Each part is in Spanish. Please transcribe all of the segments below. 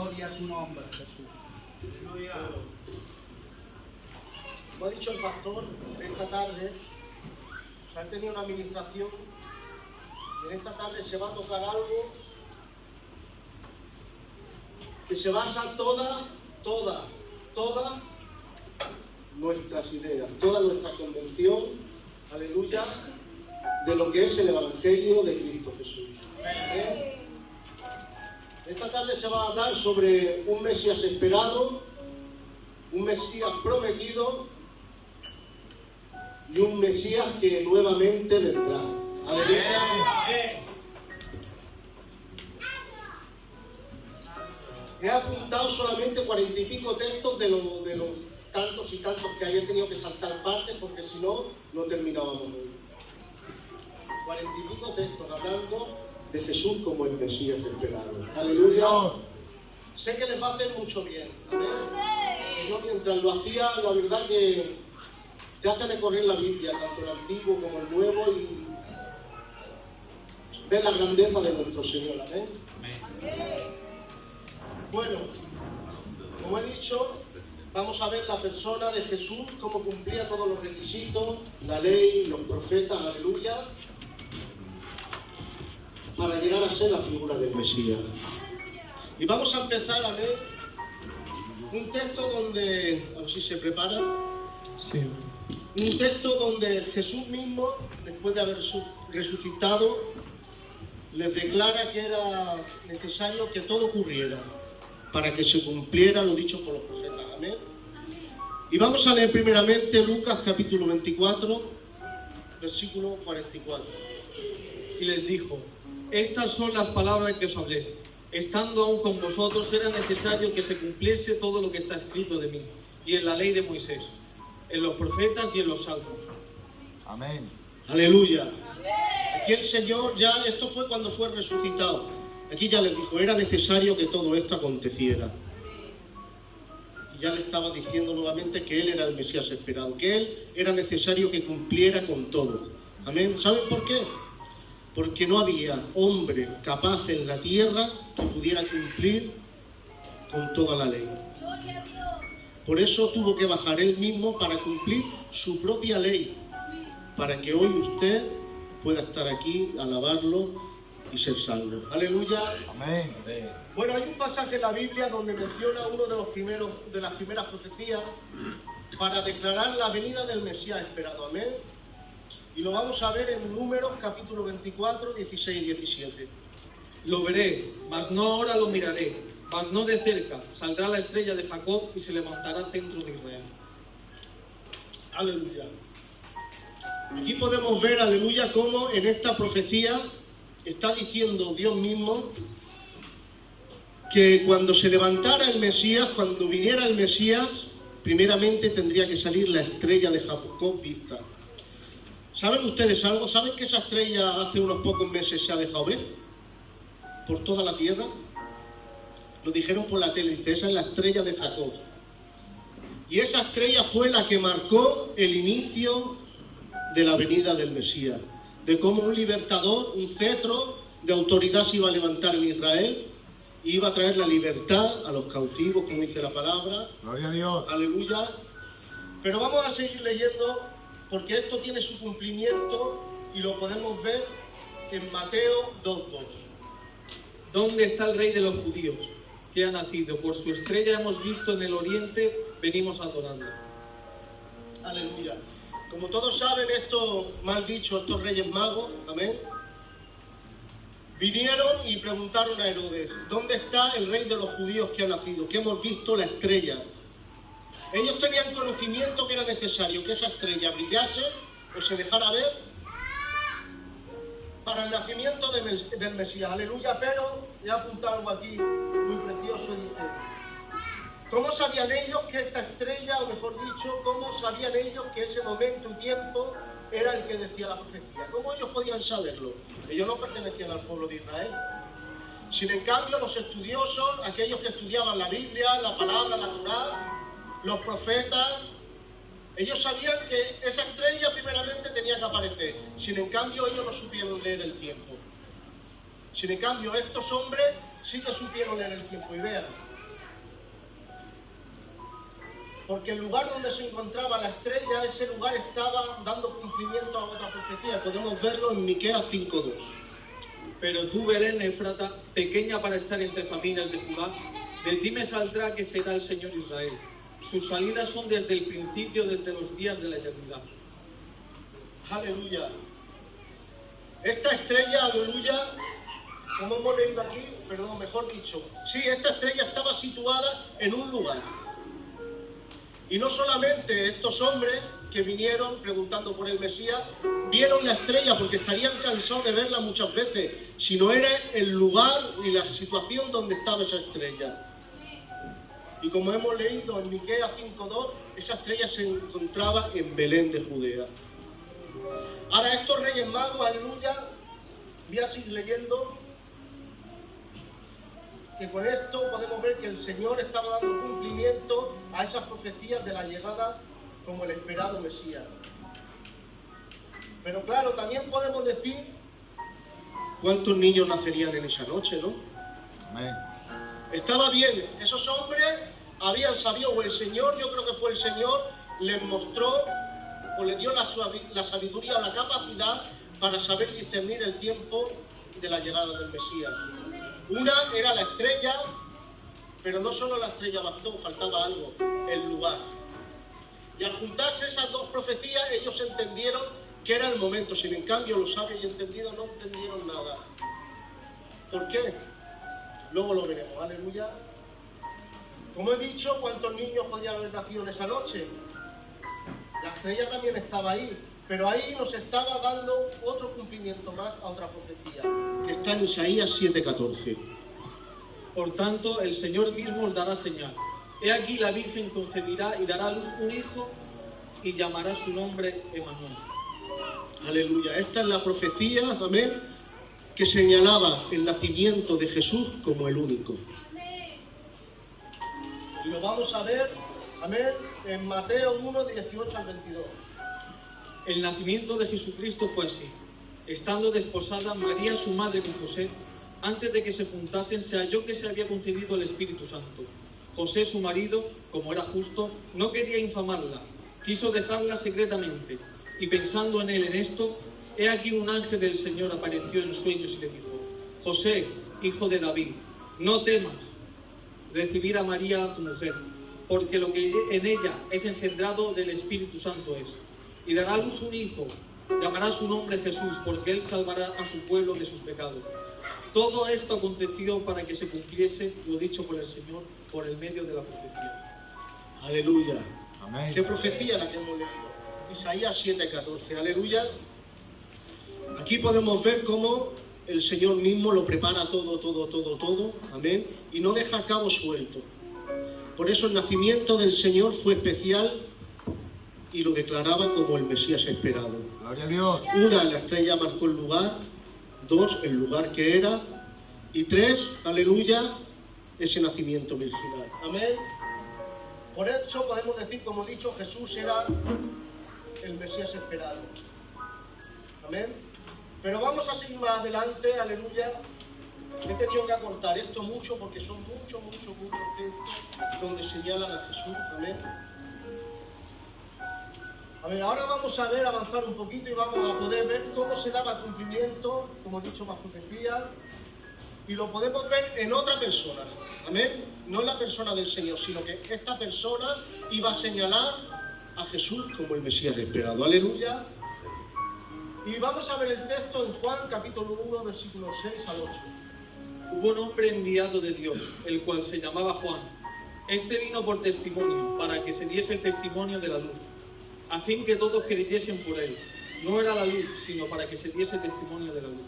Gloria a tu nombre, Jesús. Aleluya. Como ha dicho el pastor, esta tarde se ha tenido una administración y en esta tarde se va a tocar algo que se basa toda nuestras ideas, toda nuestra convención, aleluya, de lo que es el Evangelio de Cristo Jesús. Esta tarde se va a hablar sobre un Mesías esperado, un Mesías prometido y un Mesías que nuevamente vendrá. Aleluya. He apuntado solamente 40 y pico textos de los tantos y tantos que hay. He tenido que saltar partes porque si no, no terminábamos hoy. 40 y pico textos hablando de Jesús como el Mesías esperado. Aleluya. Sé que les va a hacer mucho bien. Amén. Y yo mientras lo hacía, la verdad que te hace recorrer la Biblia, tanto el Antiguo como el Nuevo, y ver la grandeza de nuestro Señor. Amén. Bueno, como he dicho, vamos a ver la persona de Jesús, cómo cumplía todos los requisitos, la ley, los profetas, aleluya, para llegar a ser la figura del Mesías. Y vamos a empezar a ver un texto donde, a ver si se prepara, Sí. un texto donde Jesús mismo, después de haber resucitado, les declara que era necesario que todo ocurriera para que se cumpliera lo dicho por los profetas. Amén. Y vamos a leer primeramente Lucas capítulo 24, versículo 44. Y les dijo: estas son las palabras que os hablé. Estando aún con vosotros era necesario que se cumpliese todo lo que está escrito de mí, y en la ley de Moisés, en los profetas y en los salmos. Amén. Aleluya. Aquí el Señor ya, esto fue cuando fue resucitado. Aquí ya les dijo, era necesario que todo esto aconteciera. Y ya le estaba diciendo nuevamente que Él era el Mesías esperado, que Él era necesario que cumpliera con todo. Amén. ¿Saben por qué? Porque no había hombre capaz en la tierra que pudiera cumplir con toda la ley. Por eso tuvo que bajar Él mismo para cumplir su propia ley, para que hoy usted pueda estar aquí, alabarlo y ser salvo. Aleluya. Amén. Bueno, hay un pasaje en la Biblia donde menciona uno de las primeras profecías para declarar la venida del Mesías esperado. Amén. Y lo vamos a ver en Números capítulo 24, 16 y 17. Lo veré, mas no ahora lo miraré, mas no de cerca. Saldrá la estrella de Jacob y se levantará centro de Israel. Aleluya. Aquí podemos ver, aleluya, cómo en esta profecía está diciendo Dios mismo que cuando se levantara el Mesías, cuando viniera el Mesías, primeramente tendría que salir la estrella de Jacob vista. ¿Saben ustedes algo? ¿Saben que esa estrella hace unos pocos meses se ha dejado ver por toda la tierra? Lo dijeron por la tele, dice, esa es la estrella de Jacob. Y esa estrella fue la que marcó el inicio de la venida del Mesías, de cómo un libertador, un cetro de autoridad se iba a levantar en Israel y iba a traer la libertad a los cautivos, como dice la palabra. Gloria a Dios. Aleluya. Pero vamos a seguir leyendo porque esto tiene su cumplimiento y lo podemos ver en Mateo 2:2. ¿Dónde está el rey de los judíos, que ha nacido? Por su estrella hemos visto en el oriente, venimos a adorarlo. Aleluya. Como todos saben, estos mal dichos, estos reyes magos, amén, vinieron y preguntaron a Herodes, ¿dónde está el rey de los judíos que ha nacido? Que hemos visto la estrella. Ellos tenían conocimiento que era necesario que esa estrella brillase o se dejara ver para el nacimiento del Mesías. Aleluya. Pero he apuntado algo aquí muy precioso, dice, ¿cómo sabían ellos que esta estrella, o mejor dicho, cómo sabían ellos que ese momento y tiempo era el que decía la profecía? ¿Cómo ellos podían saberlo? Ellos no pertenecían al pueblo de Israel. Sin en cambio, los estudiosos, aquellos que estudiaban la Biblia, la palabra, la Torá, los profetas, ellos sabían que esa estrella primeramente tenía que aparecer. Sin en cambio, ellos no supieron leer el tiempo. Sin en cambio, estos hombres sí que supieron leer el tiempo. Y vean, Porque el lugar donde se encontraba la estrella, ese lugar estaba dando cumplimiento a otra profecía. Podemos verlo en Miqueas 5:2. Pero tú, Belén Éfrata, pequeña para estar entre familias de Judá, de ti me saldrá que será el Señor Israel. Sus salidas son desde el principio, desde los días de la eternidad. Aleluya. Esta estrella, aleluya, como hemos leído aquí, perdón, mejor dicho, sí, esta estrella estaba situada en un lugar. Y no solamente estos hombres que vinieron preguntando por el Mesías, vieron la estrella porque estarían cansados de verla muchas veces, sino era el lugar y la situación donde estaba esa estrella. Y como hemos leído en Miqueas 5:2, esa estrella se encontraba en Belén de Judea. Ahora estos reyes magos, aleluya, voy a seguir leyendo, que con esto podemos ver que el Señor estaba dando cumplimiento a esas profecías de la llegada como el esperado Mesías. Pero claro, también podemos decir cuántos niños nacerían en esa noche, ¿no? Amén. Estaba bien, esos hombres habían sabido, o el Señor, yo creo que fue el Señor, les mostró o les dio la sabiduría o la capacidad para saber discernir el tiempo de la llegada del Mesías. Una era la estrella, pero no solo la estrella bastó, faltaba algo, el lugar. Y al juntarse esas dos profecías, ellos entendieron que era el momento. Sin en cambio, los sabios y entendidos no entendieron nada. ¿Por qué? Luego lo veremos, aleluya. Como he dicho, ¿cuántos niños podrían haber nacido en esa noche? La estrella también estaba ahí, pero ahí nos estaba dando otro cumplimiento más a otra profecía, que está en Isaías 7:14. Por tanto, el Señor mismo os dará señal. He aquí la Virgen concebirá y dará a luz un hijo y llamará su nombre Emmanuel. Aleluya, esta es la profecía, amén, que señalaba el nacimiento de Jesús como el único. Y lo vamos a ver, amén, en Mateo 1:18-22. El nacimiento de Jesucristo fue así. Estando desposada María, su madre, con José, antes de que se juntasen, se halló que se había concedido el Espíritu Santo. José, su marido, como era justo, no quería infamarla, quiso dejarla secretamente, y pensando en él en esto, he aquí un ángel del Señor apareció en sueños y le dijo: José, hijo de David, no temas recibir a María, tu mujer, porque lo que en ella es engendrado del Espíritu Santo es. Y dará a luz un hijo, llamará su nombre Jesús, porque él salvará a su pueblo de sus pecados. Todo esto aconteció para que se cumpliese lo dicho por el Señor por el medio de la profecía. Aleluya. Amén. ¿Qué profecía la que hemos leído? Isaías 7:14. Aleluya. Aquí podemos ver cómo el Señor mismo lo prepara todo. Amén. Y no deja cabo suelto. Por eso el nacimiento del Señor fue especial y lo declaraba como el Mesías esperado. Gloria a Dios. Una, la estrella marcó el lugar. Dos, el lugar que era. Y tres, aleluya, ese nacimiento virginal. Amén. Por eso podemos decir, como he dicho, Jesús era el Mesías esperado. Amén. Pero vamos a seguir más adelante, aleluya. He tenido que acortar esto mucho porque son muchos textos donde señalan a Jesús. Amén. A ver, ahora vamos a ver, avanzar un poquito y vamos a poder ver cómo se daba cumplimiento, como he dicho, más profecía, y lo podemos ver en otra persona, amén, no en la persona del Señor, sino que esta persona iba a señalar a Jesús como el Mesías esperado, aleluya. Y vamos a ver el texto en Juan capítulo 1, versículos 6 al 8. Hubo un hombre enviado de Dios, el cual se llamaba Juan. Este vino por testimonio, para que se diese el testimonio de la luz, a fin que todos creyesen por él. No era la luz, sino para que se diese testimonio de la luz.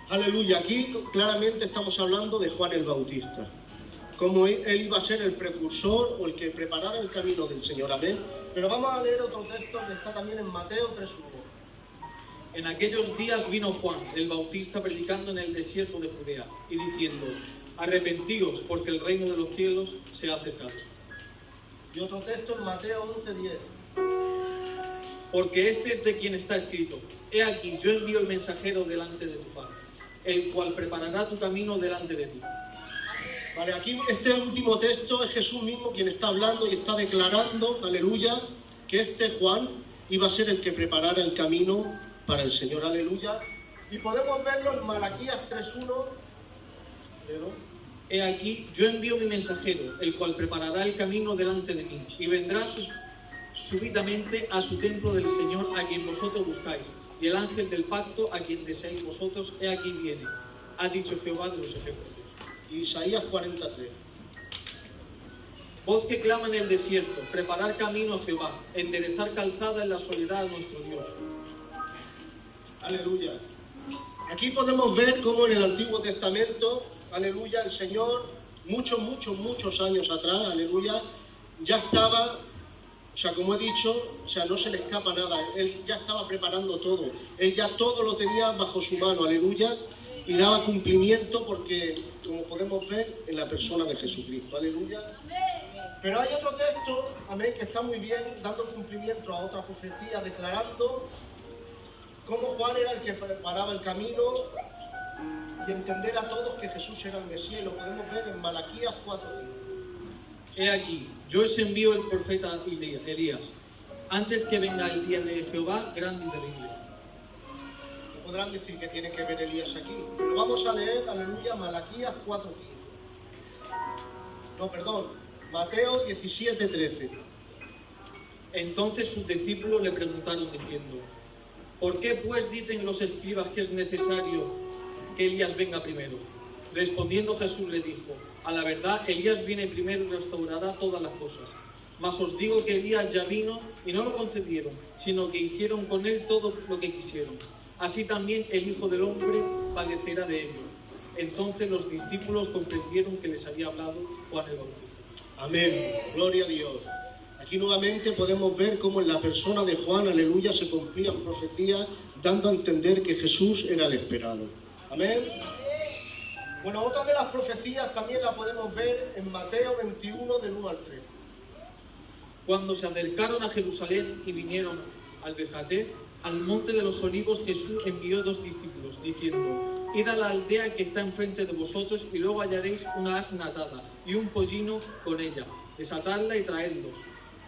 Aleluya, aquí claramente estamos hablando de Juan el Bautista, como él iba a ser el precursor o el que preparara el camino del Señor, amén. Pero vamos a leer otro texto que está también en Mateo 3:1. En aquellos días vino Juan, el Bautista, predicando en el desierto de Judea, y diciendo: arrepentíos, porque el reino de los cielos se ha acercado. Y otro texto en Mateo 11:10. Porque este es de quien está escrito: he aquí, yo envío el mensajero delante de tu Padre, el cual preparará tu camino delante de ti. Vale, aquí este último texto es Jesús mismo quien está hablando y está declarando, aleluya, que este Juan iba a ser el que preparara el camino para el Señor, aleluya. Y podemos verlo en Malaquías 3:1. ¿Léelo? He aquí, yo envío mi mensajero, el cual preparará el camino delante de mí, y vendrá súbitamente a su templo del Señor, a quien vosotros buscáis, y el ángel del pacto, a quien deseáis vosotros, he aquí viene, ha dicho Jehová de los ejércitos. Isaías 43. Voz que clama en el desierto, preparar camino a Jehová, enderezar calzada en la soledad a nuestro Dios. Aleluya. Aquí podemos ver cómo en el Antiguo Testamento, aleluya, el Señor, muchos años atrás, aleluya, ya estaba, o sea, como he dicho, o sea, no se le escapa nada, Él ya estaba preparando todo, Él ya todo lo tenía bajo su mano, aleluya, y daba cumplimiento porque, como podemos ver, en la persona de Jesucristo, aleluya. Pero hay otro texto, amén, que está muy bien, dando cumplimiento a otra profecía, declarando cómo Juan era el que preparaba el camino y entender a todos que Jesús era el Mesías, y lo podemos ver en Malaquías 4:5. He aquí, yo os envío el profeta Elías, antes que venga el día de Jehová grande y terrible. Podrán decir que tiene que ver Elías aquí, pero vamos a leer, aleluya, Malaquías 4:5. No, perdón, Mateo 17:13. Entonces sus discípulos le preguntaron diciendo, ¿por qué pues dicen los escribas que es necesario que Elías venga primero? Respondiendo Jesús le dijo, a la verdad Elías viene primero y restaurará todas las cosas. Mas os digo que Elías ya vino y no lo concedieron, sino que hicieron con él todo lo que quisieron. Así también el Hijo del Hombre padecerá de ellos. Entonces los discípulos comprendieron que les había hablado Juan el Bautista. Amén, gloria a Dios. Aquí nuevamente podemos ver cómo en la persona de Juan, aleluya, se cumplían profecías, dando a entender que Jesús era el esperado. Amén. Bueno, otra de las profecías también la podemos ver en Mateo 21, del 1 al 3. Cuando se acercaron a Jerusalén y vinieron al Betfagé, al monte de los olivos, Jesús envió 2 discípulos, diciendo, id a la aldea que está enfrente de vosotros y luego hallaréis una asna atada y un pollino con ella, desatadla y traedlos.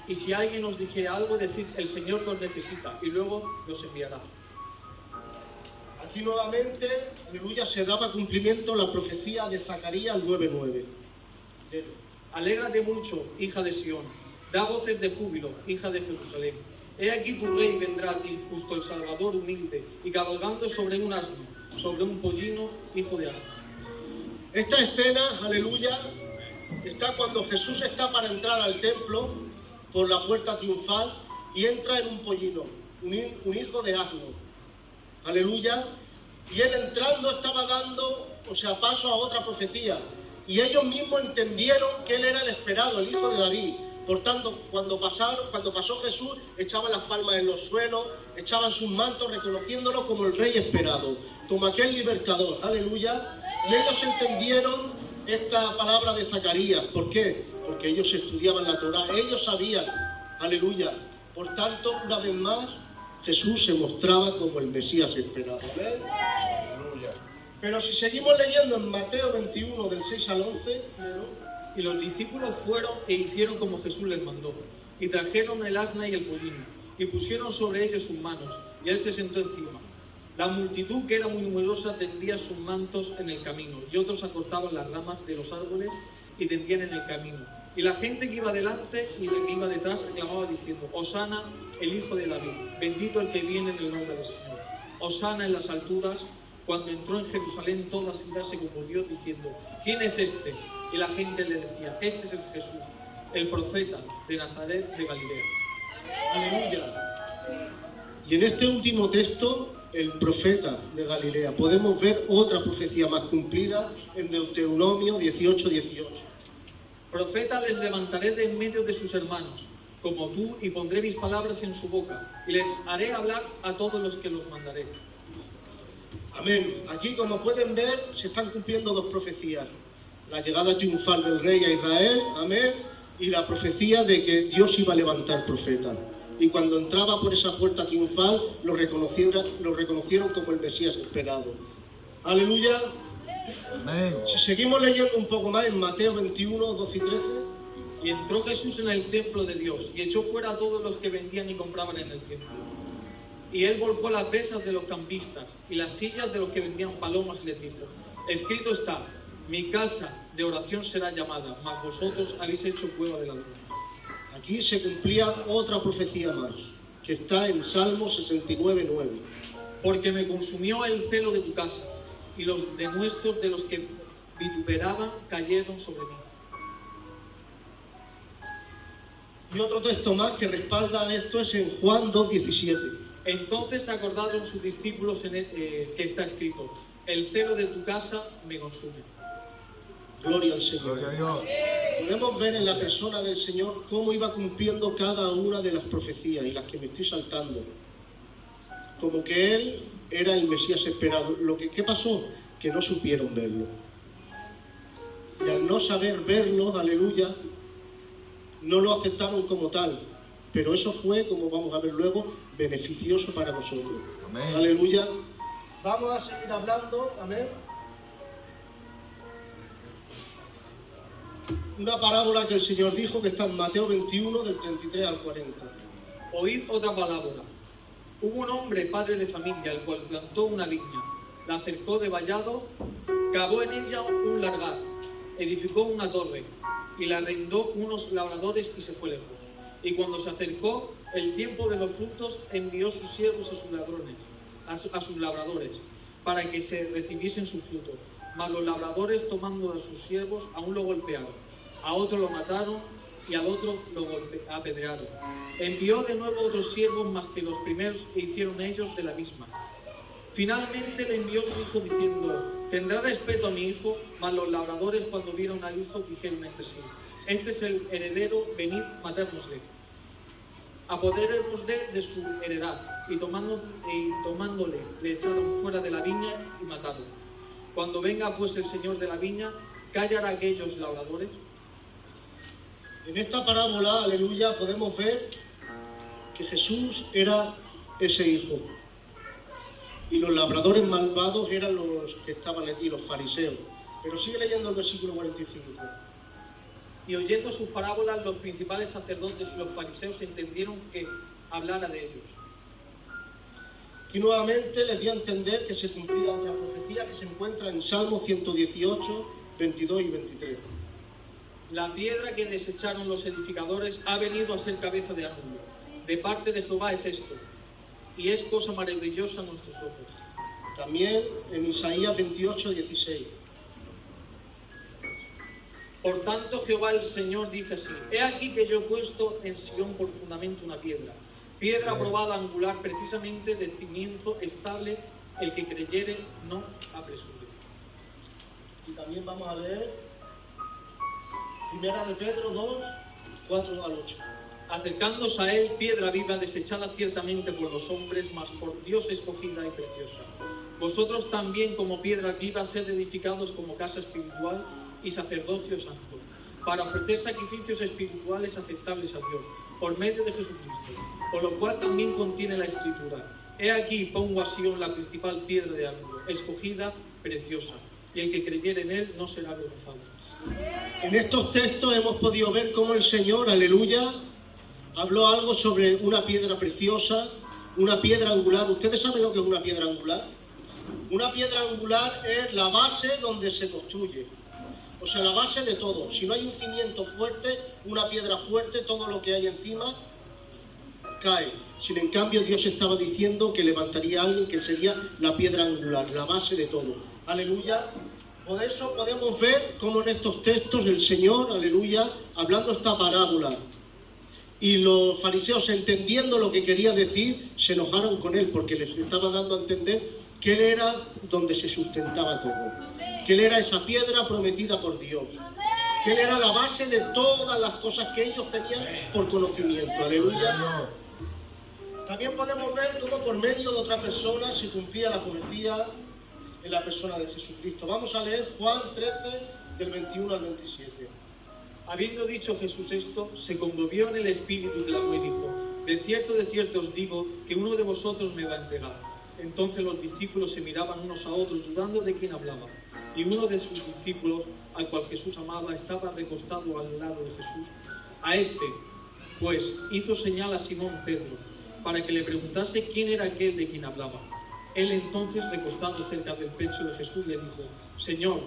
Y si alguien os dijere algo, decid, el Señor los necesita, y luego los enviará. Aquí nuevamente, aleluya, se daba cumplimiento la profecía de Zacarías 9:9. Alégrate mucho, hija de Sión, da voces de júbilo, hija de Jerusalén. He aquí tu rey vendrá a ti, justo el Salvador humilde, y cabalgando sobre un asno, sobre un pollino, hijo de asno. Esta escena, aleluya, está cuando Jesús está para entrar al templo por la puerta triunfal y entra en un pollino, un hijo de asno. Aleluya. Y él entrando estaba dando, paso a otra profecía. Y ellos mismos entendieron que él era el esperado, el hijo de David. Por tanto, cuando pasó Jesús, echaban las palmas en los suelos, echaban sus mantos, reconociéndolo como el rey esperado, como aquel libertador. Aleluya. Y ellos entendieron esta palabra de Zacarías. ¿Por qué? Porque ellos estudiaban la Torá, ellos sabían. Aleluya. Por tanto, una vez más, Jesús se mostraba como el Mesías esperado. ¿Ven? Aleluya. Pero si seguimos leyendo en Mateo 21, del 6 al 11, Y los discípulos fueron e hicieron como Jesús les mandó, y trajeron el asna y el pollino, y pusieron sobre ellos sus manos, y él se sentó encima. La multitud, que era muy numerosa, tendía sus mantos en el camino, y otros acortaban las ramas de los árboles y tendían en el camino. Y la gente que iba delante y la que iba detrás aclamaba diciendo, Hosana, el hijo de David, bendito el que viene en el nombre del Señor. Hosana en las alturas. Cuando entró en Jerusalén, toda la ciudad se conmovió diciendo, ¿quién es este? Y la gente le decía, este es el Jesús, el profeta de Nazaret de Galilea. Aleluya. Y en este último texto, el profeta de Galilea, podemos ver otra profecía más cumplida en Deuteronomio 18:18. Profeta les levantaré de en medio de sus hermanos, como tú, y pondré mis palabras en su boca, y les haré hablar a todos los que los mandaré. Amén. Aquí, como pueden ver, se están cumpliendo 2 profecías. La llegada triunfal del rey a Israel, amén, y la profecía de que Dios iba a levantar profetas. Y cuando entraba por esa puerta triunfal, lo reconocieron como el Mesías esperado. Aleluya. Amén. Si seguimos leyendo un poco más en Mateo 21, 12 y 13, Y entró Jesús en el templo de Dios y echó fuera a todos los que vendían y compraban en el templo. Y él volcó las mesas de los campistas y las sillas de los que vendían palomas y les dijo: escrito está, mi casa de oración será llamada, mas vosotros habéis hecho cueva de ladrones. aquí se cumplía otra profecía más, que está en Salmo 69, 9. Porque me consumió el celo de tu casa, y los denuestos de los que vituperaban cayeron sobre mí. Y otro texto más que respalda esto es en Juan 2:17. Entonces se acordaron sus discípulos que está escrito: el celo de tu casa me consume. Gloria al Señor. Gloria a Dios. Podemos ver en la persona del Señor cómo iba cumpliendo cada una de las profecías y las que me estoy saltando. Como que Él era el Mesías esperado. ¿Qué pasó? Que no supieron verlo. Y al no saber verlo, aleluya, no lo aceptaron como tal. Pero eso fue, como vamos a ver luego, beneficioso para nosotros. Amén. Aleluya. Vamos a seguir hablando. Amén. Una parábola que el Señor dijo que está en Mateo 21, del 33 al 40. Oíd otra palabra. Hubo un hombre, padre de familia, el cual plantó una viña, la acercó de vallado, cavó en ella un largar, edificó una torre y la arrendó unos labradores y se fue lejos. Y cuando se acercó el tiempo de los frutos, envió sus siervos a sus ladrones, a sus labradores, para que se recibiesen sus frutos. Mas los labradores, tomando a sus siervos, aún lo golpearon, a otro lo mataron y al otro lo apedrearon. Envió de nuevo otros siervos más que los primeros e hicieron ellos de la misma. Finalmente le envió su hijo diciendo: tendrá respeto a mi hijo. Mas los labradores, cuando vieron al hijo, dijeron entre sí: este es el heredero, venid, matémosle. Apoderémosle de su heredad. Y tomándole, le echaron fuera de la viña y mataron. Cuando venga pues el Señor de la viña, ¿callará aquellos labradores? En esta parábola, aleluya, podemos ver que Jesús era ese hijo. Y los labradores malvados eran los que estaban allí, los fariseos. Pero sigue leyendo el versículo 45. Y oyendo sus parábolas, los principales sacerdotes y los fariseos entendieron que hablara de ellos. Y nuevamente les dio a entender que se cumplía otra profecía que se encuentra en Salmo 118, 22 y 23. La piedra que desecharon los edificadores ha venido a ser cabeza de ángulo. De parte de Jehová es esto, y es cosa maravillosa a nuestros ojos. También en Isaías 28, 16. Por tanto, Jehová el Señor dice así: he aquí que yo he puesto en Sión por fundamento una piedra aprobada angular, precisamente de cimiento estable, el que creyere no apresure. Y también vamos a leer Primera de Pedro 2, 4 al 8. Acercándose a él, piedra viva, desechada ciertamente por los hombres, mas por Dios escogida y preciosa. Vosotros también, como piedras vivas, sed edificados como casa espiritual y sacerdocio santo, para ofrecer sacrificios espirituales aceptables a Dios, por medio de Jesucristo, por lo cual también contiene la Escritura: he aquí pongo a Sión la principal piedra de ángulo, escogida, preciosa, y el que creyere en él no será avergonzado. En estos textos hemos podido ver cómo el Señor, aleluya, habló algo sobre una piedra preciosa, una piedra angular. ¿Ustedes saben lo que es una piedra angular? Una piedra angular es la base donde se construye. O sea, la base de todo. Si no hay un cimiento fuerte, una piedra fuerte, todo lo que hay encima cae. Sin en cambio, Dios estaba diciendo que levantaría a alguien que sería la piedra angular, la base de todo. Aleluya. Por eso podemos ver cómo en estos textos el Señor, aleluya, hablando esta parábola, y los fariseos, entendiendo lo que quería decir, se enojaron con él porque les estaba dando a entender que él era donde se sustentaba todo, que él era esa piedra prometida por Dios, que él era la base de todas las cosas que ellos tenían por conocimiento. Aleluya. También podemos ver cómo por medio de otra persona se cumplía la profecía en la persona de Jesucristo. Vamos a leer Juan 13, del 21 al 27. Habiendo dicho Jesús esto, se conmovió en el espíritu y clamó y dijo: de cierto os digo que uno de vosotros me va a entregar. Entonces los discípulos se miraban unos a otros, dudando de quién hablaba. Y uno de sus discípulos, al cual Jesús amaba, estaba recostado al lado de Jesús. A este, pues, hizo señal a Simón Pedro, para que le preguntase quién era aquel de quien hablaba. Él entonces, recostado cerca del pecho de Jesús, le dijo: Señor,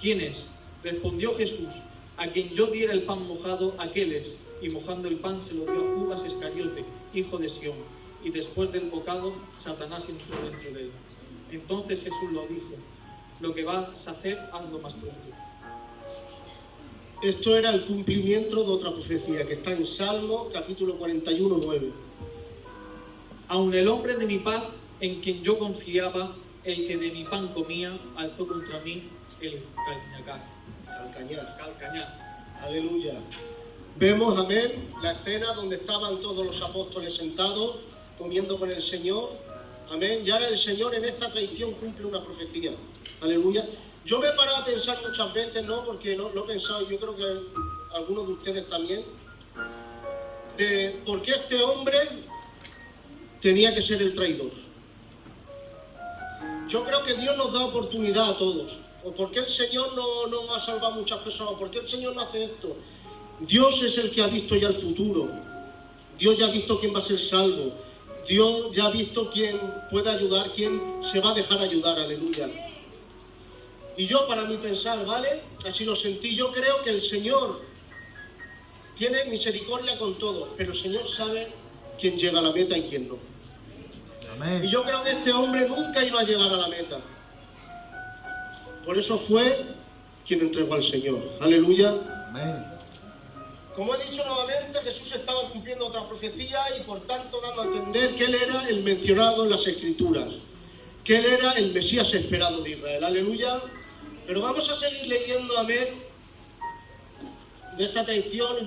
¿quién es? Respondió Jesús: a quien yo diera el pan mojado, aquel es. Y mojando el pan se lo dio a Judas Iscariote, hijo de Sión. Y después del bocado, Satanás entró dentro de él. Entonces Jesús lo dijo: lo que vas a hacer, hazlo más pronto. Esto era el cumplimiento de otra profecía que está en Salmo capítulo 41, 9. Aun el hombre de mi paz, en quien yo confiaba, el que de mi pan comía, alzó contra mí el calcañar. Aleluya. Vemos, amén, la escena donde estaban todos los apóstoles sentados, comiendo con el Señor. Amén. Y ahora el Señor en esta traición cumple una profecía. Aleluya. Yo me he parado a pensar muchas veces, ¿no? Porque lo he pensado, y yo creo que algunos de ustedes también, de por qué este hombre tenía que ser el traidor. Yo creo que Dios nos da oportunidad a todos. O por qué el Señor no ha salvado a muchas personas. O por qué el Señor no hace esto. Dios es el que ha visto ya el futuro. Dios ya ha visto quién va a ser salvo. Dios ya ha visto quién puede ayudar, quién se va a dejar ayudar. Aleluya. Y yo, para mi pensar, ¿vale? Así lo sentí. Yo creo que el Señor tiene misericordia con todos, pero el Señor sabe quién llega a la meta y quién no. Amén. Y yo creo que este hombre nunca iba a llegar a la meta. Por eso fue quien entregó al Señor. Aleluya. Amén. Como he dicho nuevamente, Jesús estaba cumpliendo otra profecía y por tanto dando a entender que Él era el mencionado en las Escrituras, que Él era el Mesías esperado de Israel. Aleluya. Pero vamos a seguir leyendo, amén, de esta traición y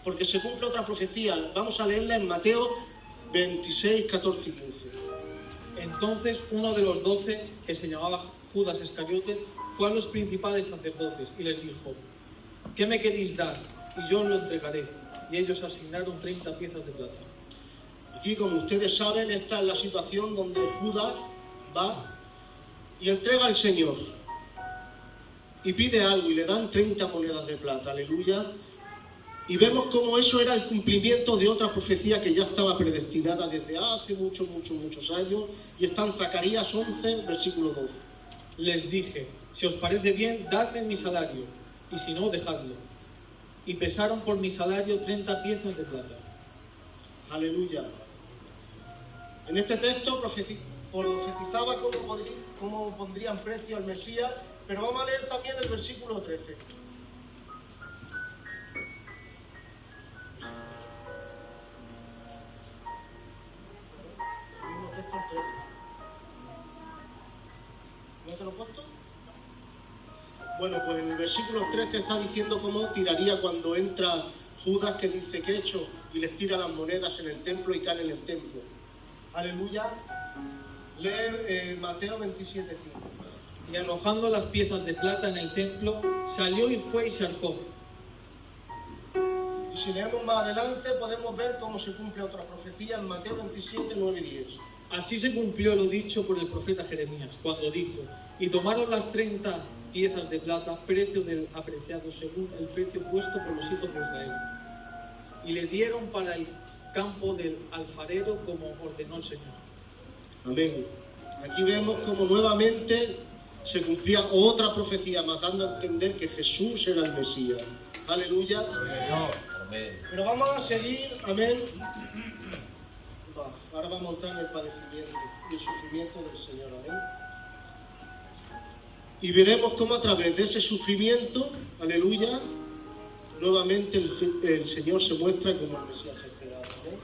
porque se cumple otra profecía, vamos a leerla en Mateo 26, 14 y 15. Entonces uno de los 12, que se llamaba Judas Iscariote, fue a los principales sacerdotes y les dijo: ¿qué me queréis dar? Y yo os lo entregaré. Y ellos asignaron 30 piezas de plata. Aquí, como ustedes saben, esta es la situación donde Judas va y entrega al Señor y pide algo y le dan 30 monedas de plata. Aleluya. Y vemos cómo eso era el cumplimiento de otra profecía que ya estaba predestinada desde hace muchos años, y está en Zacarías 11, versículo 12. Les dije: si os parece bien, dadme mi salario, y si no, dejadlo. Y pesaron por mi salario 30 piezas de plata. Aleluya. En este texto profetizaba cómo pondrían precio al Mesías, pero vamos a leer también el versículo 13. El mismo texto, el 13. ¿No te lo he puesto? Bueno, pues en el versículo 13 está diciendo cómo tiraría cuando entra Judas, que dice: ¿qué he hecho? Y les tira las monedas en el templo y caen en el templo. Aleluya. Lee Mateo 27, 5. Y arrojando las piezas de plata en el templo, salió y fue y se ahorcó. Y si leemos más adelante, podemos ver cómo se cumple otra profecía en Mateo 27, 9 y 10. Así se cumplió lo dicho por el profeta Jeremías, cuando dijo: y tomaron las 30 piezas de plata, precio del apreciado según el precio puesto por los hijos de Israel, y le dieron para el campo del alfarero como ordenó el Señor. Amén. Aquí vemos cómo nuevamente se cumplía otra profecía, más dando a entender que Jesús era el Mesías. Aleluya. Amén. Pero vamos a seguir, amén. Ahora vamos a entrar en el padecimiento y el sufrimiento del Señor, amén. Y veremos cómo a través de ese sufrimiento, aleluya, nuevamente el Señor se muestra como el Mesías esperado, amén.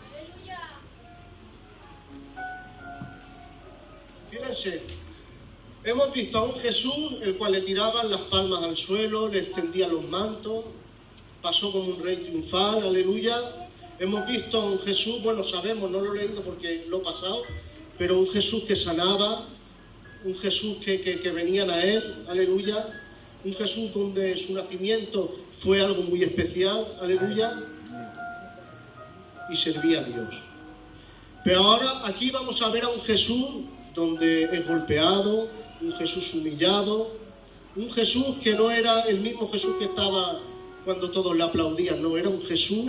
Fíjense, hemos visto a un Jesús el cual le tiraban las palmas al suelo, le extendía los mantos, pasó como un rey triunfal, aleluya. Hemos visto a un Jesús, bueno, sabemos, no lo he leído porque lo he pasado, pero un Jesús que sanaba, un Jesús que venían a Él, aleluya. Un Jesús donde su nacimiento fue algo muy especial, aleluya. Y servía a Dios. Pero ahora aquí vamos a ver a un Jesús donde es golpeado, un Jesús humillado, un Jesús que no era el mismo Jesús que estaba cuando todos le aplaudían, no, era un Jesús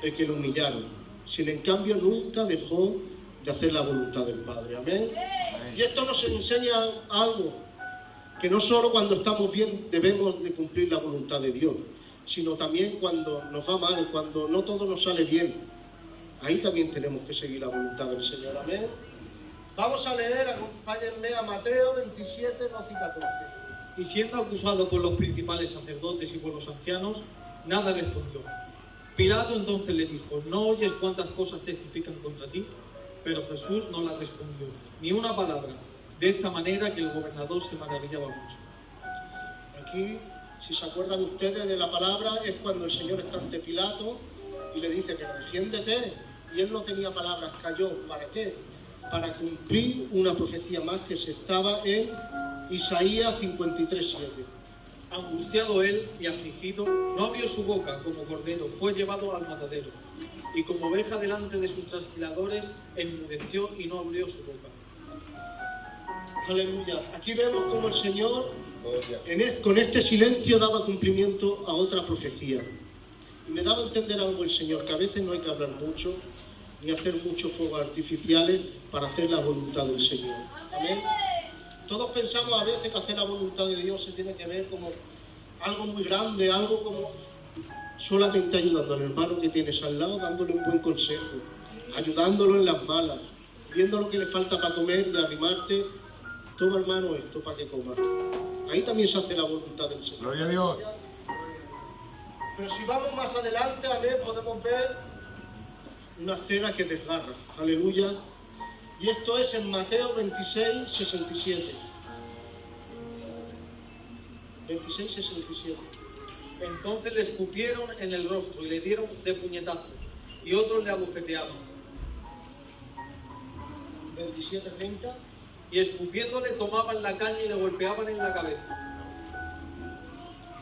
el que lo humillaron. Sin en cambio nunca dejó de hacer la voluntad del Padre. Amén. Y esto nos enseña algo, que no solo cuando estamos bien debemos de cumplir la voluntad de Dios, sino también cuando nos va mal, cuando no todo nos sale bien. Ahí también tenemos que seguir la voluntad del Señor. Amén. Vamos a leer, acompáñenme a Mateo 27, 12 y 14. Y siendo acusado por los principales sacerdotes y por los ancianos, nada respondió. Pilato entonces le dijo: ¿no oyes cuántas cosas testifican contra ti? Pero Jesús no la respondió, ni una palabra. De esta manera que el gobernador se maravillaba mucho. Aquí, si se acuerdan ustedes de la palabra, es cuando el Señor está ante Pilato y le dice que defiéndete. Y él no tenía palabras, cayó. ¿Para qué? Para cumplir una profecía más que se estaba en Isaías 53:7. Angustiado él y afligido, no abrió su boca como cordero, fue llevado al matadero. Y como oveja delante de sus trasquiladores, enmudeció y no abrió su boca. Aleluya. Aquí vemos como el Señor con este silencio daba cumplimiento a otra profecía. Y me daba a entender algo el Señor, que a veces no hay que hablar mucho, ni hacer muchos fuegos artificiales para hacer la voluntad del Señor. Amén. Todos pensamos a veces que hacer la voluntad de Dios se tiene que ver como algo muy grande, algo como solamente ayudando al hermano que tienes al lado, dándole un buen consejo, ayudándolo en las malas, viendo lo que le falta para comer y arrimarte: toma hermano esto para que coma. Ahí también se hace la voluntad del Señor. Gloria a Dios. Pero si vamos más adelante, amén, podemos ver una cena que desgarra. Aleluya. Y esto es en Mateo 26, 67. 26, 67. Entonces le escupieron en el rostro y le dieron de puñetazos, y otros le abofeteaban. 27, 30. Y escupiéndole tomaban la caña y le golpeaban en la cabeza.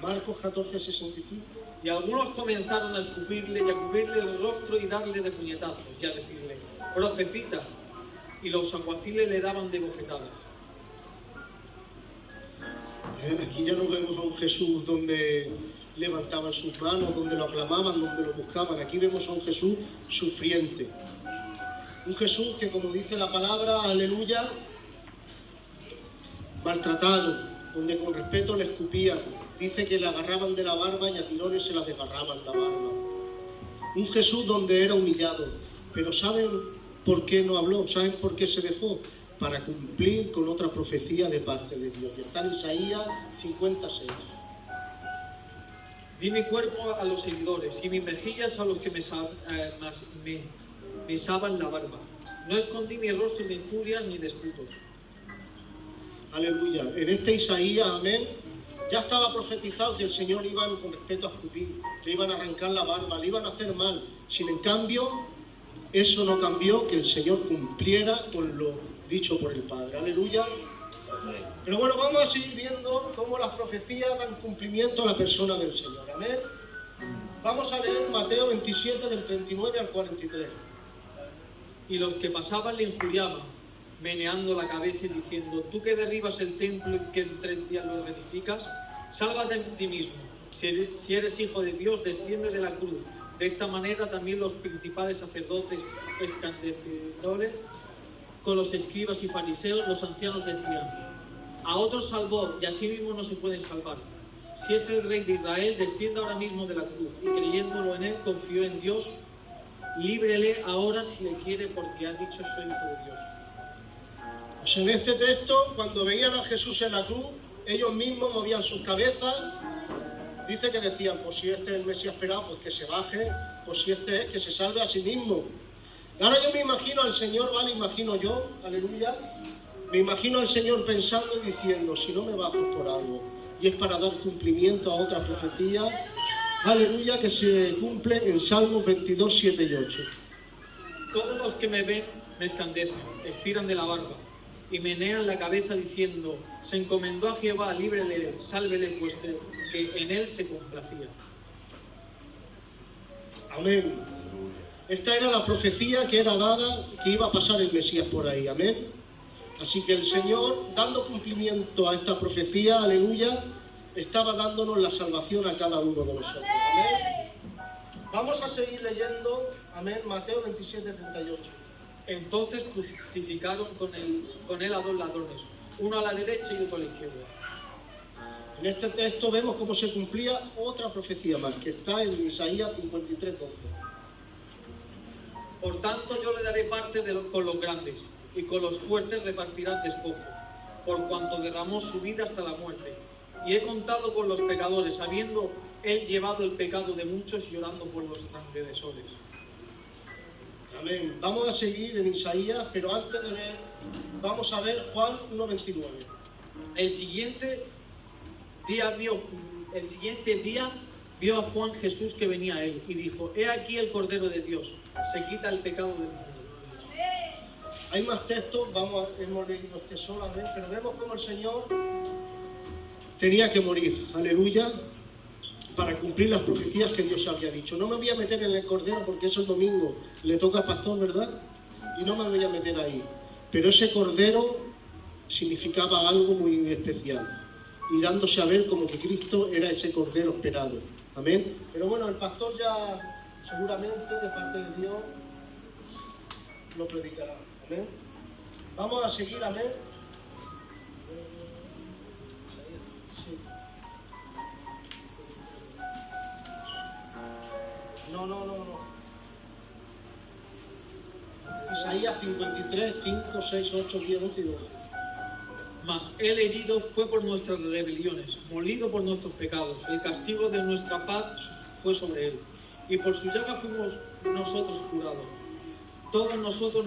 Marcos 14, 65. Y algunos comenzaron a escupirle y a cubrirle el rostro y darle de puñetazos y a decirle: profetiza. Y los alguaciles le daban de bofetadas. Aquí ya no vemos a un Jesús donde levantaban sus manos, donde lo aclamaban, donde lo buscaban. Aquí vemos a un Jesús sufriente. Un Jesús que, como dice la palabra, aleluya, maltratado, donde con respeto le escupían. Dice que le agarraban de la barba y a tirones se la desgarraban la barba. Un Jesús donde era humillado. Pero ¿saben por qué no habló? ¿Saben por qué se dejó? Para cumplir con otra profecía de parte de Dios. Y está en Isaías 56. Di mi cuerpo a los seguidores y mis mejillas a los que me besaban la barba. No escondí mi rostro de injurias ni de disputos. Aleluya. En este Isaías, amén, ya estaba profetizado que el Señor iba con respeto a escupir, le iban a arrancar la barba, le iban a hacer mal. Sin en cambio, eso no cambió que el Señor cumpliera con lo dicho por el Padre. Aleluya. Pero bueno, vamos a seguir viendo cómo las profecías dan cumplimiento a la persona del Señor. Amén. Vamos a leer Mateo 27 del 39 al 43. Y los que pasaban le injuriaban, meneando la cabeza y diciendo: tú que derribas el templo y que en 3 días lo edificas, sálvate en ti mismo. Si eres hijo de Dios, desciende de la cruz. De esta manera también los principales sacerdotes escarnecedores, con los escribas y fariseos, los ancianos decían: a otros salvó y a sí mismo no se pueden salvar. Si es el rey de Israel, descienda ahora mismo de la cruz, y creyéndolo en él, confió en Dios. Líbrele ahora si le quiere, porque ha dicho: soy hijo de Dios. Pues en este texto, cuando veían a Jesús en la cruz, ellos mismos movían sus cabezas. Dice que decían: pues si este es el Mesías esperado, pues que se baje. Pues si este es, que se salve a sí mismo. Y ahora yo me imagino al Señor, ¿vale? Imagino yo, aleluya. Me imagino al Señor pensando y diciendo: si no me bajo por algo, y es para dar cumplimiento a otra profecía, aleluya, que se cumple en Salmos 22, 7 y 8. Todos los que me ven me escandecen, estiran de la barba y menean la cabeza diciendo: se encomendó a Jehová, líbrele, sálvele, pues que en él se complacía. Amén. Esta era la profecía que era dada, que iba a pasar el Mesías por ahí. Amén. Así que el Señor, dando cumplimiento a esta profecía, aleluya, estaba dándonos la salvación a cada uno de nosotros. Amén. Vamos a seguir leyendo, amén, Mateo 27, 38. Entonces crucificaron con él a dos ladrones, uno a la derecha y otro a la izquierda. En este texto vemos cómo se cumplía otra profecía más, que está en Isaías 53, 12. Por tanto, yo le daré parte con los grandes, y con los fuertes repartirá despojo, por cuanto derramó su vida hasta la muerte. Y he contado con los pecadores, habiendo él llevado el pecado de muchos y llorando por los transgresores. Amén. Vamos a seguir en Isaías, pero antes de leer, vamos a ver Juan 1:29. El siguiente día vio a Juan Jesús que venía a él, y dijo: He aquí el Cordero de Dios, se quita el pecado del mundo. Hay más textos, hemos leído este solo, amén, pero vemos cómo el Señor tenía que morir, aleluya, para cumplir las profecías que Dios había dicho. No me voy a meter en el Cordero porque es el domingo, le toca al pastor, ¿verdad? Y no me voy a meter ahí. Pero ese Cordero significaba algo muy especial, y dándose a ver como que Cristo era ese Cordero esperado, amén. Pero bueno, el pastor ya seguramente de parte de Dios lo predicará, amén. Vamos a seguir, amén. Sí. No. Isaías 53, 5, 6, 8, 10, 11 y 12. Mas él herido fue por nuestras rebeliones, molido por nuestros pecados. El castigo de nuestra paz fue sobre él, y por su llaga fuimos nosotros curados. Todos nosotros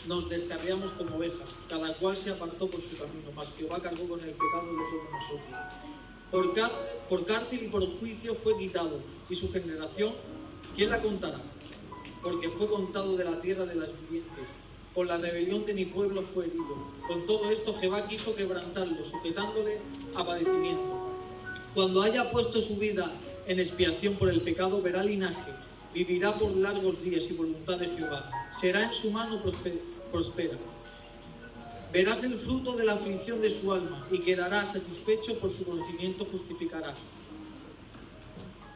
nos descarriamos como ovejas, cada cual se apartó por su camino, mas Jehová cargó con el pecado de todos nosotros. Por cárcel y por juicio fue quitado, y su generación, ¿quién la contará? Porque fue contado de la tierra de las vivientes. Por la rebelión de mi pueblo fue herido. Con todo esto Jehová quiso quebrantarlo, sujetándole a padecimiento. Cuando haya puesto su vida en expiación por el pecado, verá linaje, vivirá por largos días y voluntad de Jehová. Será en su mano prospera. Verás el fruto de la aflicción de su alma, y quedará satisfecho. Por su conocimiento justificará.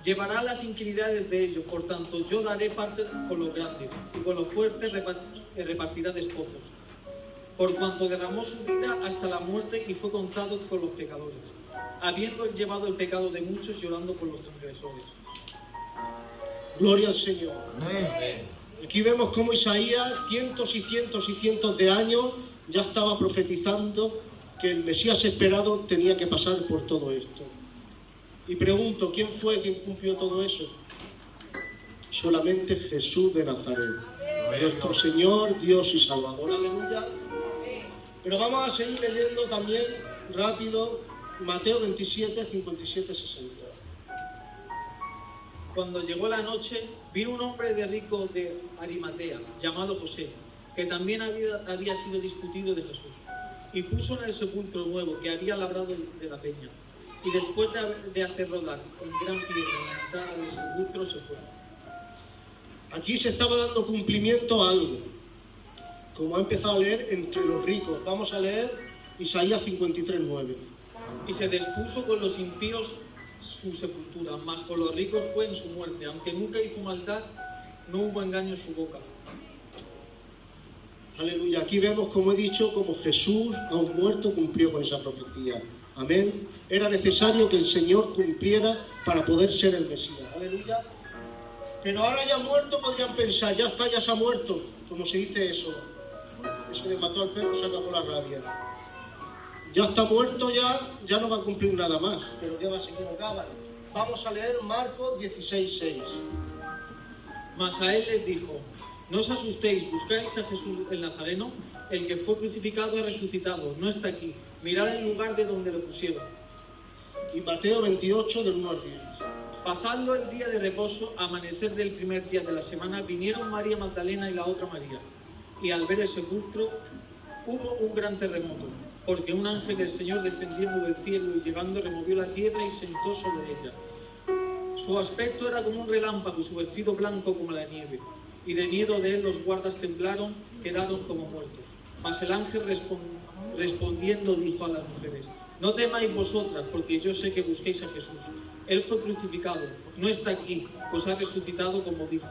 Llevará las inquinidades de ellos, por tanto yo daré parte con los grandes, y con los fuertes repartirá despojos. Por cuanto derramó su vida hasta la muerte y fue contado con los pecadores, habiendo él llevado el pecado de muchos, llorando por los transgresores. Gloria al Señor. Amén. Aquí vemos cómo Isaías, cientos y cientos y cientos de años, ya estaba profetizando que el Mesías esperado tenía que pasar por todo esto. Y pregunto, ¿quién fue quien cumplió todo eso? Solamente Jesús de Nazaret, nuestro Señor, Dios y Salvador. Aleluya. Pero vamos a seguir leyendo también rápido Mateo 27, 57, 60. Cuando llegó la noche, vi un hombre de rico de Arimatea, llamado José, que también había sido discutido de Jesús, y puso en el sepulcro nuevo que había labrado de la peña, y después de hacer rodar en gran piedra en la entrada del sepulcro, se fue. Aquí se estaba dando cumplimiento a algo, como ha empezado a leer entre los ricos. Vamos a leer Isaías 53, 9. Y se dispuso con los impíos su sepultura, mas con los ricos fue en su muerte. Aunque nunca hizo maldad, no hubo engaño en su boca. Aleluya. Aquí vemos, como he dicho, como Jesús, aún muerto, cumplió con esa profecía. Amén. Era necesario que el Señor cumpliera para poder ser el Mesías. Aleluya. Pero ahora ya muerto podrían pensar, ya está, ya se ha muerto. Como se dice eso. Eso de mató al perro, se acabó la rabia. Ya está muerto, ya no va a cumplir nada más. Pero ya va a seguir acá. Vamos a leer Marcos 16, 6. Mas a él les dijo: no os asustéis, buscáis a Jesús el Nazareno, el que fue crucificado y resucitado, no está aquí. Mirad el lugar de donde lo pusieron. Y Mateo 28, del 1 al 10. Pasando el día de reposo, amanecer del primer día de la semana, vinieron María Magdalena y la otra María. Y al ver el sepulcro, hubo un gran terremoto, porque un ángel del Señor descendiendo del cielo y llegando removió la tierra y sentó sobre ella. Su aspecto era como un relámpago y su vestido blanco como la nieve. Y de miedo de él los guardas temblaron, quedaron como muertos. Mas el ángel respondiendo dijo a las mujeres: no temáis vosotras, porque yo sé que busquéis a Jesús. Él fue crucificado, no está aquí, pues ha resucitado como dijo.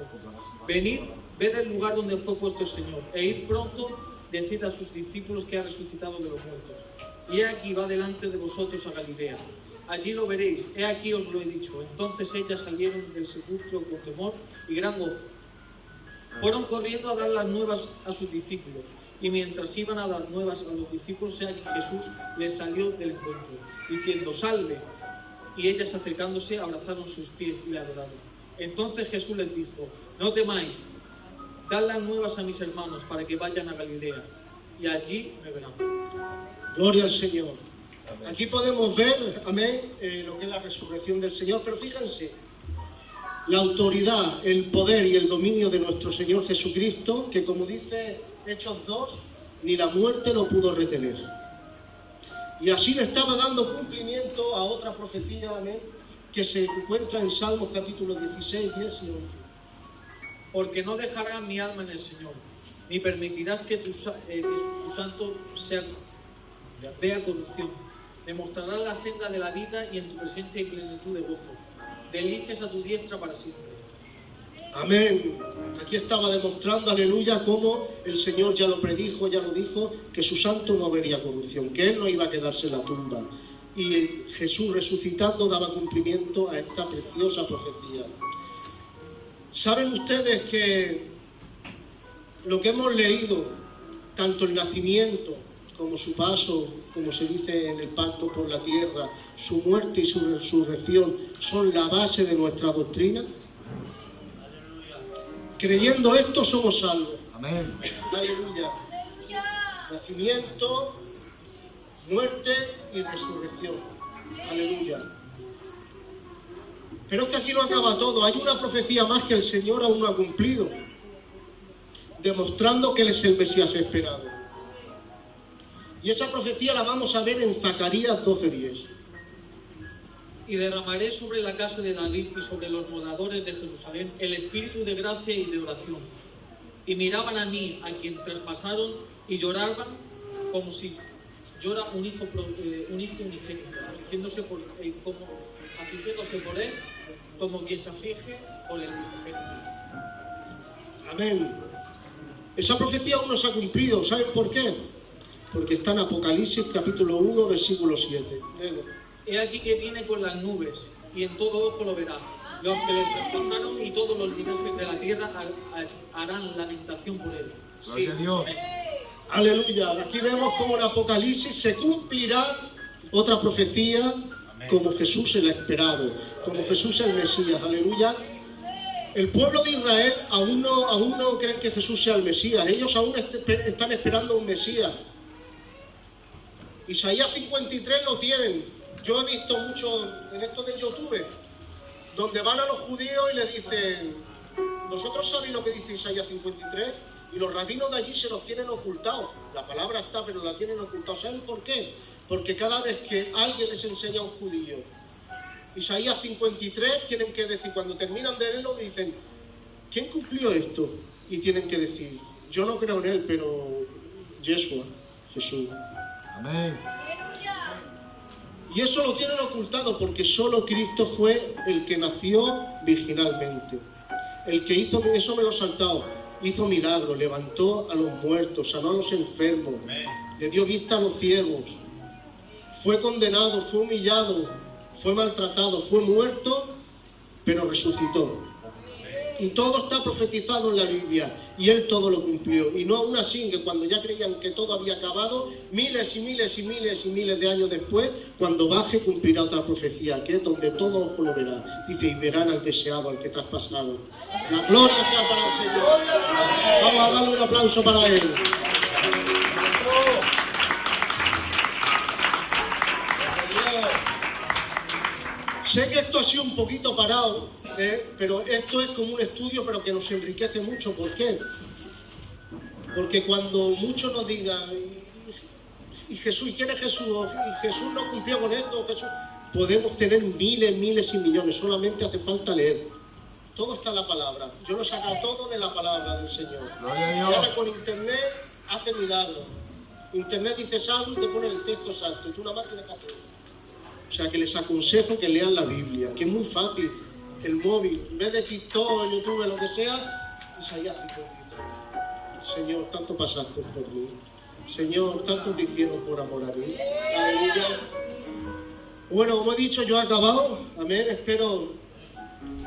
Venid, ved el lugar donde fue puesto el Señor, e id pronto, decid a sus discípulos que ha resucitado de los muertos. Y he aquí va delante de vosotros a Galilea. Allí lo veréis, he aquí os lo he dicho. Entonces ellas salieron del sepulcro con temor y gran gozo. Fueron corriendo a dar las nuevas a sus discípulos. Y mientras iban a dar nuevas a los discípulos, he aquí Jesús les salió del encuentro, diciendo: salve. Y ellas, acercándose, abrazaron sus pies y le adoraron. Entonces Jesús les dijo: no temáis, dad las nuevas a mis hermanos para que vayan a Galilea, y allí me verán. Gloria al Señor. Amén. Aquí podemos ver, amén, lo que es la resurrección del Señor, pero fíjense, la autoridad, el poder y el dominio de nuestro Señor Jesucristo, que como dice Hechos 2, ni la muerte lo pudo retener. Y así le estaba dando cumplimiento a otra profecía, amén, que se encuentra en Salmos capítulo 16, 10 y 11. Porque no dejará mi alma en el Señor, ni permitirás que tu santo vea corrupción. Me mostrarás la senda de la vida, y en tu presencia hay plenitud de gozo. Delicias a tu diestra para siempre. Amén. Aquí estaba demostrando, aleluya, cómo el Señor ya lo predijo, ya lo dijo, que su santo no vería corrupción, que Él no iba a quedarse en la tumba. Y Jesús resucitando daba cumplimiento a esta preciosa profecía. ¿Saben ustedes que lo que hemos leído, tanto el nacimiento como su paso, como se dice en el pacto por la tierra, su muerte y su resurrección, son la base de nuestra doctrina? Creyendo esto somos salvos. Amén. Aleluya. Nacimiento, muerte y resurrección. Aleluya. Pero es que aquí no acaba todo. Hay una profecía más que el Señor aún no ha cumplido, demostrando que Él es el Mesías esperado. Y esa profecía la vamos a ver en Zacarías 12:10. Y derramaré sobre la casa de David y sobre los moradores de Jerusalén el espíritu de gracia y de oración. Y miraban a mí, a quien traspasaron, y lloraban como si llora un hijo unigénito, afligiéndose por él, como quien se aflige por el unigénito. Amén. Esa profecía aún no se ha cumplido. ¿Saben por qué? Porque está en Apocalipsis capítulo 1, versículo 7. Léelo. He aquí que viene con las nubes, y en todo ojo lo verá. Los que le traspasaron y todos los linajes de la tierra harán lamentación por él. Gloria a Dios. Aleluya. Aquí vemos como en Apocalipsis se cumplirá otra profecía, como Jesús el esperado, como Jesús el Mesías. Aleluya. El pueblo de Israel aún no creen que Jesús sea el Mesías. Ellos aún están esperando un Mesías. Isaías 53 lo tienen. Yo he visto mucho en esto de YouTube, donde van a los judíos y les dicen: ¿vosotros sabéis lo que dice Isaías 53? Y los rabinos de allí se los tienen ocultados. La palabra está, pero la tienen ocultados. ¿Saben por qué? Porque cada vez que alguien les enseña a un judío Isaías 53, tienen que decir, cuando terminan de leerlo, dicen: ¿quién cumplió esto? Y tienen que decir: yo no creo en él, pero Yeshua, Jesús. Amén. Y eso lo tienen ocultado porque solo Cristo fue el que nació virginalmente. El que hizo, eso me lo he saltado, hizo milagros, levantó a los muertos, sanó a los enfermos, le dio vista a los ciegos, fue condenado, fue humillado, fue maltratado, fue muerto, pero resucitó. Y todo está profetizado en la Biblia, y Él todo lo cumplió. Y no aún así, que cuando ya creían que todo había acabado, miles y miles y miles y miles de años después, cuando baje cumplirá otra profecía, que es donde todo ojo lo verá. Dice: y verán al deseado, al que traspasaron. La gloria sea para el Señor. Vamos a darle un aplauso para Él. Sé que esto ha sido un poquito parado, pero esto es como un estudio, pero que nos enriquece mucho. ¿Por qué? Porque cuando muchos nos digan: ¿y Jesús? ¿Y quién es Jesús? ¿Y Jesús no cumplió con esto? Jesús... Podemos tener miles, miles y millones, solamente hace falta leer. Todo está en la palabra. Yo lo he sacado todo de la palabra del Señor. Gloria a Y Dios. ahora con internet hace milagros. Internet dice algo y te pone el texto exacto, y tú nada más tienes que hacerlo. O sea, que les aconsejo que lean la Biblia, que es muy fácil. El móvil, en vez de TikTok, YouTube, lo que sea, Isaías 53. Señor, tanto pasaste por mí. Señor, tanto te hicieron por amor a mí. Aleluya. Bueno, como he dicho, yo he acabado. Amén. Espero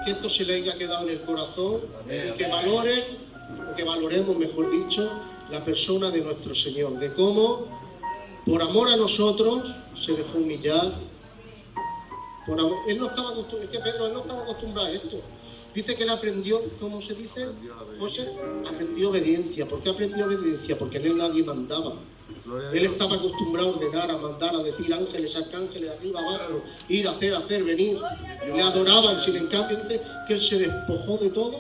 que esto se le haya quedado en el corazón. Amén. Y que valoren, o que valoremos, mejor dicho, la persona de nuestro Señor. De cómo, por amor a nosotros, se dejó humillar. Él no estaba acostumbrado, es que Pedro, él no estaba acostumbrado a esto. Dice que él aprendió, ¿cómo se dice? José, aprendió obediencia. ¿Por qué aprendió obediencia? Porque en él nadie mandaba. Él estaba acostumbrado a ordenar, a mandar, a decir ángeles, arcángeles, arriba, abajo, ir, hacer, venir. Le adoraban, sin en cambio dice que él se despojó de todo,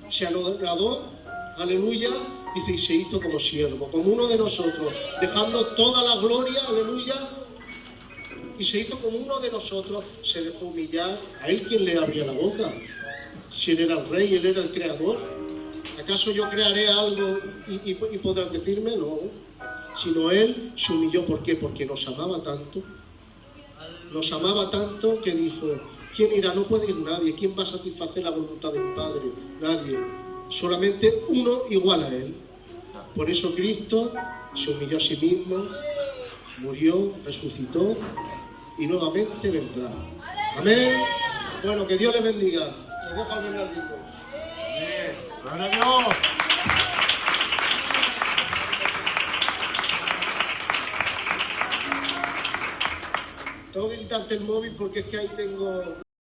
se anodó, aleluya, dice, y se hizo como siervo, como uno de nosotros, dejando toda la gloria, aleluya, y se hizo como uno de nosotros, se dejó humillar. A él quien le abría la boca, si él era el rey, él era el creador. ¿Acaso yo crearé algo y podrán decirme? No, sino él se humilló. ¿Por qué? Porque nos amaba tanto, que dijo, ¿quién irá? No puede ir nadie. ¿Quién va a satisfacer la voluntad del Padre? Nadie, solamente uno igual a él. Por eso Cristo se humilló a sí mismo, murió, resucitó y nuevamente vendrá. Amén. Bueno, que Dios les bendiga. Les dejo al Bernardino. Amén. ¡Gloria a Dios! Tengo que quitarte el móvil porque es que ahí tengo...